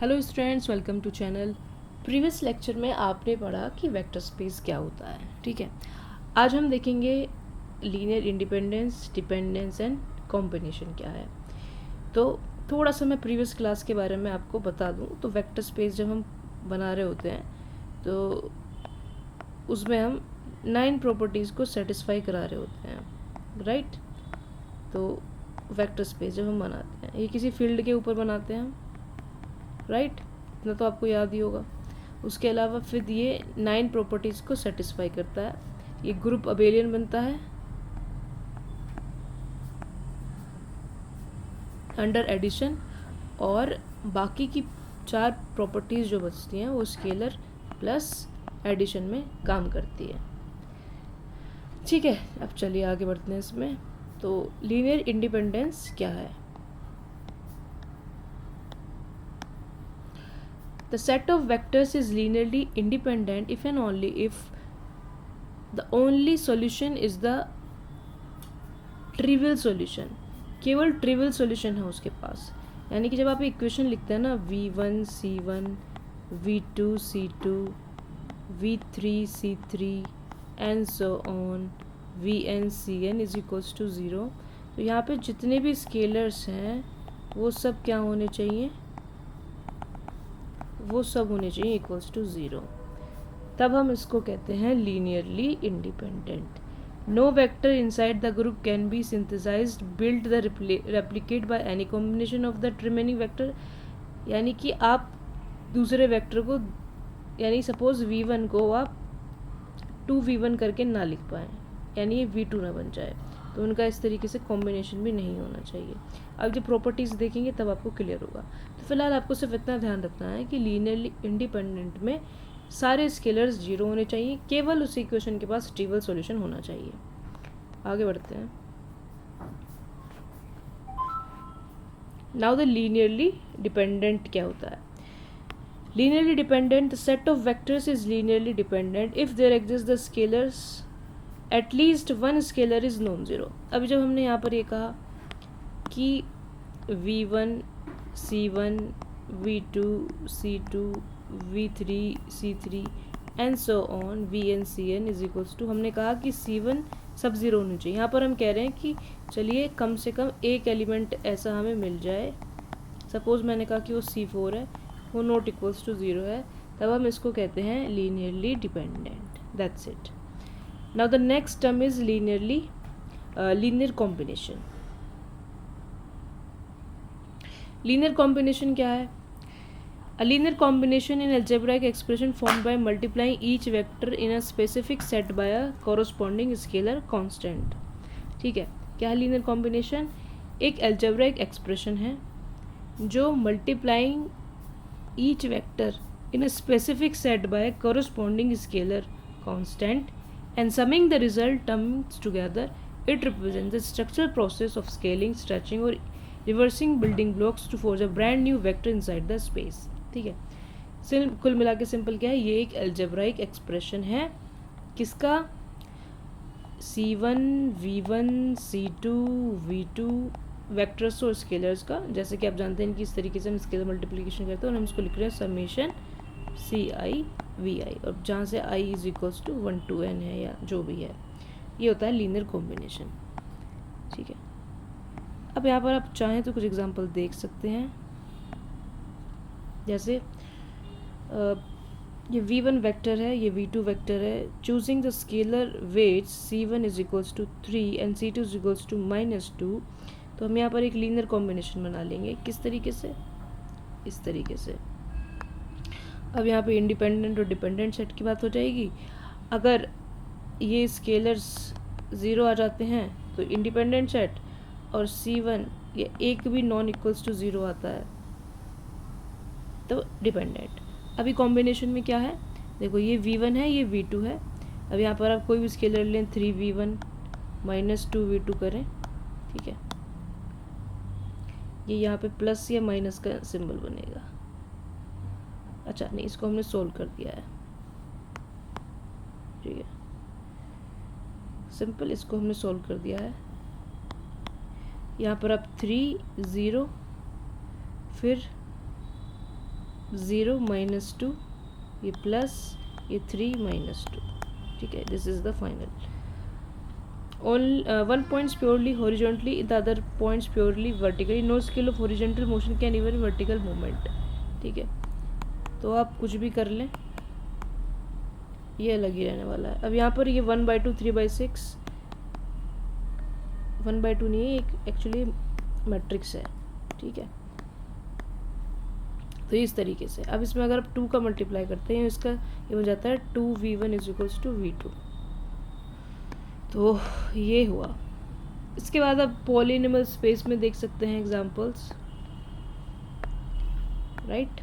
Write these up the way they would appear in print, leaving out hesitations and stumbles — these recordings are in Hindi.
Hello students, welcome to channel. Previous lecture में आपने पढ़ा कि वेक्टर स्पेस क्या होता है। ठीक है, आज हम देखेंगे linear independence, dependence and combination क्या है। तो थोड़ा सा मैं प्रीवियस क्लास के बारे में आपको बता दूं। तो वेक्टर स्पेस जब हम बना रहे होते हैं तो उसमें हम 9 प्रॉपर्टीज़ को सेटिस्फाई करा रहे होते हैं, राइट। तो वेक्टर स्पेस जब हम बनाते हैं, ये किसी फील्ड के ऊपर बनाते हैं हम, राइट। इतना तो आपको याद ही होगा। उसके अलावा फिर ये 9 प्रॉपर्टीज़ को सेटिस्फाई करता है। ये ग्रुप अबेलियन बनता है अंडर एडिशन, और बाकी की 4 प्रॉपर्टीज़ जो बचती हैं वो स्केलर प्लस एडिशन में काम करती है। ठीक है, अब चलिए आगे बढ़ते हैं इसमें। तो लीनियर इंडिपेंडेंस क्या है? The set of vectors is linearly independent if and only if the only solution is the trivial solution। केवल ट्रिवियल सॉल्यूशन है उसके पास। यानी कि जब आप इक्वेशन लिखते हैं ना, v1 c1 v2 c2 v3 c3 and so on vn cn is equals to 0, तो यहाँ पे जितने भी स्केलर्स हैं वो सब क्या होने चाहिए? वो सब होने चाहिए इक्वल्स टू 0। तब हम इसको कहते हैं linearly independent. No vector inside the group can be synthesised build the replicate by any combination of the remaining vector. यानी कि आप दूसरे वेक्टर को, यानी सपोज v1 को आप 2v1 करके ना लिख पाएँ, यानी ये v2 ना बन जाए, तो उनका इस तरीके से कॉम्बिनेशन भी नहीं होना चाहिए। अब जब प्रॉपर्टीज़ देखेंगे तब आपको क्लियर होगा। तो फिलहाल आपको सिर्फ इतना ध्यान रखना है कि लीनियरली इंडिपेंडेंट में सारे स्केलर्स 0 होने चाहिए, केवल उस इक्वेशन के पास ट्रिवियल सॉल्यूशन होना चाहिए। आगे बढ़ते हैं। नाउ द लीनियरली डिपेंडेंट क्या होता है? Linearly dependent, the set of vectors is linearly dependent if there exists the scalars, at least one scalar is non-zero। अभी जब हमने यहाँ पर ये कहा कि v1 c1 v2 c2 v3 c3 and so on vn cn is equals to, हमने कहा कि c1 सब 0 होनी चाहिए। यहाँ पर हम कह रहे हैं कि चलिए कम से कम एक एलिमेंट ऐसा हमें मिल जाए। सपोज मैंने कहा कि वो c4 है, वो नॉट इक्वल्स टू 0 है, तब हम इसको कहते हैं linearly dependent. That's it. Now the next term is linear combination. Linear combination क्या है? A linear combination in algebraic expression formed by multiplying each vector in a specific set by a corresponding scalar constant। ठीक है, क्या है लीनियर कॉम्बिनेशन? एक algebraic एक्सप्रेशन है जो multiplying each vector in a specific set by a corresponding scalar constant and summing the result terms together, it represents the structural process of scaling, stretching or reversing building blocks to forge a brand new vector inside the space। ठीक है, कुल मिला के सिंपल क्या है? ये एक algebraic एक्सप्रेशन है किसका? c1 v1 c2 v2 vectors और स्केलर्स का। जैसे कि आप जानते हैं कि इस तरीके से हम स्केलर मल्टीप्लिकेशन करते हैं और हम इसको लिख रहे हैं समेशन ci vi, और जहाँ से i is equals to 1 to n है या जो भी है, ये होता है लीनियर कॉम्बिनेशन। ठीक है, अब यहाँ पर आप चाहें तो कुछ एग्जांपल देख सकते हैं। जैसे ये v1 वेक्टर है, ये v2 वेक्टर है। Choosing the scalar weights c1 is equals to 3 and c2 is equals to -2, तो हम यहाँ पर एक लीनियर कॉम्बिनेशन बना लेंगे। किस तरीके से? इस तरीके से। अब यहाँ पे इंडिपेंडेंट और डिपेंडेंट सेट की बात हो जाएगी। अगर ये स्केलर्स 0 आ जाते हैं तो इंडिपेंडेंट सेट, और c1 ये एक भी नॉन इक्वल्स टू 0 आता है तो डिपेंडेंट। अभी कॉम्बिनेशन में क्या है? देखो, ये v1 है, ये v2 है। अब यहाँ पर आप कोई भी स्केलर लें, 3v1 -2v2 करें। ठीक है, ये यहाँ पे प्लस या माइनस का सिंबल बनेगा। अच्छा नहीं, इसको हमने सोल्व कर दिया है। ठीक है, सिंपल, इसको हमने सोल्व कर दिया है। यहाँ पर अब 3 0 फिर 0 -2, ये प्लस, ये 3 -2, ठीक है. This is the final. One points purely horizontally, the other points purely vertically. No scale of horizontal motion can even vertical movement. ठीक है, तो आप कुछ भी कर लें, ये अलग ही रहने वाला है. अब यहाँ पर ये 1/2 3/6, 1/2 नहीं है, एक एक्चुअली मैट्रिक्स है. ठीक है, तो इस तरीके से. अब इसमें अगर आप 2 का मल्टीप्लाई करते हैं, इसका ये हो जाता है 2v1 = v2. तो ये हुआ. इसके बाद आप पॉलिनॉमियल स्पेस में देख सकते हैं examples, right.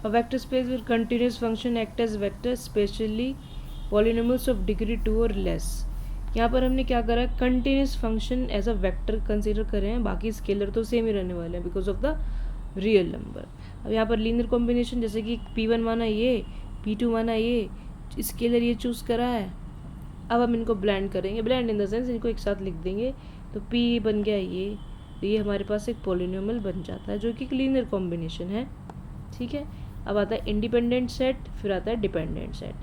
A vector space with continuous function act as vector, especially polynomials of degree 2 or less. यहाँ पर हमने क्या करा, continuous function as a vector consider कर रहे हैं, बाकी स्केलर तो सेम ही रहने वाले हैं because of the real number. अब यहाँ पर लीनियर कॉम्बिनेशन, जैसे कि P1 माना ये, P2 माना ये, स्केलर ये चूज़ करा है. अब हम इनको ब्लेंड करेंगे, ब्लेंड इन द सेंस इनको एक साथ लिख देंगे, तो P बन गया ये, तो ये हमारे पास एक पॉलिनोमियल बन जाता है जो कि लीनियर कॉम्बिनेशन है. ठीक है, अब आता है इंडिपेंडेंट सेट, फिर आता है डिपेंडेंट सेट.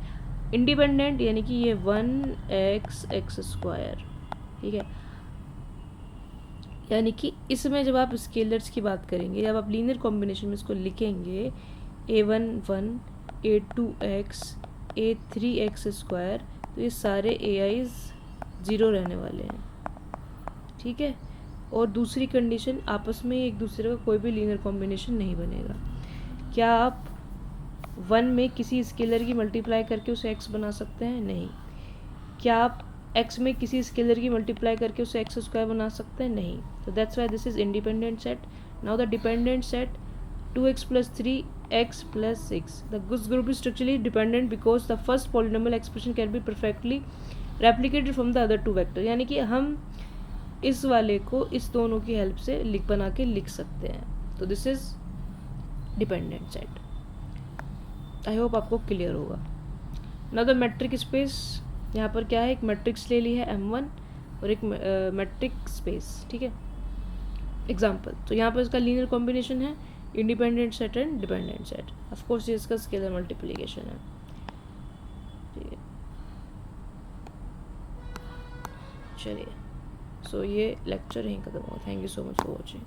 इंडिपेंडेंट यानी कि ये 1x². ठीक है, यानी कि इसमें जब आप स्केलर्स की बात करेंगे, जब आप लीनियर कॉम्बिनेशन में इसको लिखेंगे, a1 1, a2x, a3x², तो ये सारे ai's 0 रहने वाले हैं. ठीक है, और दूसरी कंडीशन, आपस में एक दूसरे का कोई भी लीनियर कॉम्बिनेशन नहीं बनेगा. क्या आप 1 में किसी स्केलर की मल्टीप्लाई करके उसे x बना सकते हैं? नहीं. क्या आप x में किसी स्केलर की मल्टीप्लाई करके उसे x² बना सकते हैं? नहीं. तो that's why this is independent set. Now the dependent set, 2x + 3x + 6. This group is structurally dependent because the first polynomial expression can be perfectly replicated from the other two vectors. यानी कि हम इस वाले को इस दोनों की हेल्प से बना के लिख सकते हैं. तो this is dependent set. I hope आपको क्लियर होगा. नाउ द मैट्रिक स्पेस, यहाँ पर क्या है, एक मैट्रिक्स ले ली है M1 और एक मैट्रिक स्पेस. ठीक है, एग्जाम्पल. तो यहाँ पर इसका लीनियर कॉम्बिनेशन है independent set and dependent set. Of course ये इसका स्केलर मल्टीप्लिकेशन है. ठीक है, चलिए, सो ये लेक्चर यहीं खत्म हुआ. Thank you so much for watching.